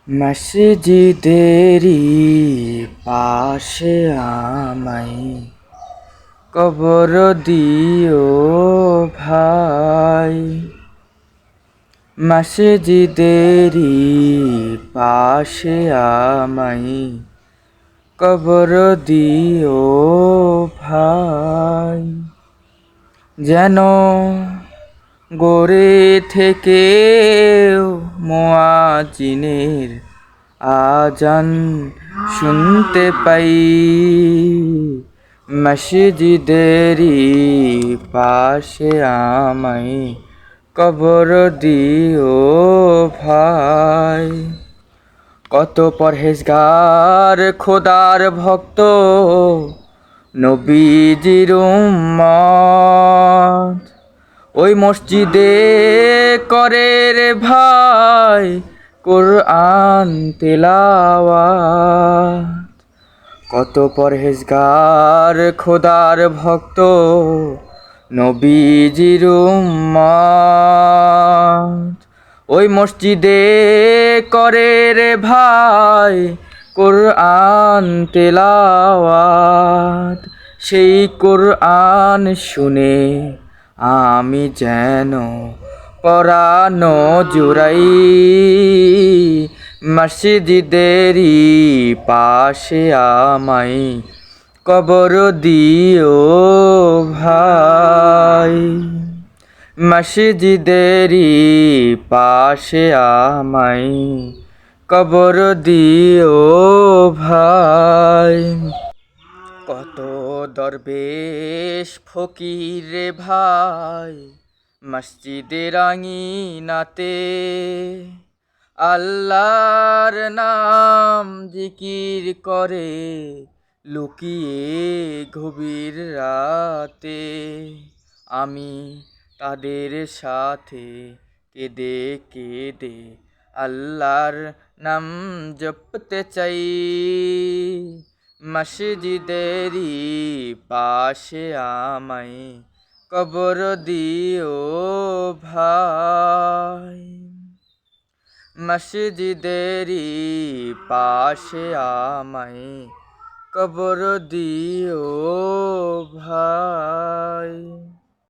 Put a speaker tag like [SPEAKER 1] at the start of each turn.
[SPEAKER 1] মসজিদেরই পাশে আমায় কবর দিও ভাই। মসজিদেরই পাশে আমায় কবর দিও ভাই। যেন গড়ে থেকে মুয়াজ্জিনের আজান শুনতে পাই। মসজিদেরই পাশে আমায় কবর দিও ভাই। কত পরহেজগার খোদার ভক্ত নবীজির উম্মত ওই মসজিদে করে রে ভাই কুরআন তেলাওয়াত। কত পরহেজগার খোদার ভক্ত নবীজির উম্মত ওই মসজিদে করে রে ভাই কুরআন তেলাওয়াত। সেই কুরআন শুনে আমি যেন পরাণ জুড়াই। মসজিদেরই পাশে আমায় কবর দিও ভাই। মসজিদেরই পাশে আমায় কবর দিও ভাই। কত দরবেশ ফকির রে ভাই মসজিদের আঙিনাতে আল্লাহর নাম জিকির করে লুকিয়ে গভীর রাতে। আমি তাদের সাথে কেঁদে কেঁদে আল্লাহর নাম জপতে চাই। মসজিদেরই পাশে আমায় কবর দিও ভাই। মসজিদেরই পাশে আমায় কবর দিও ভাই।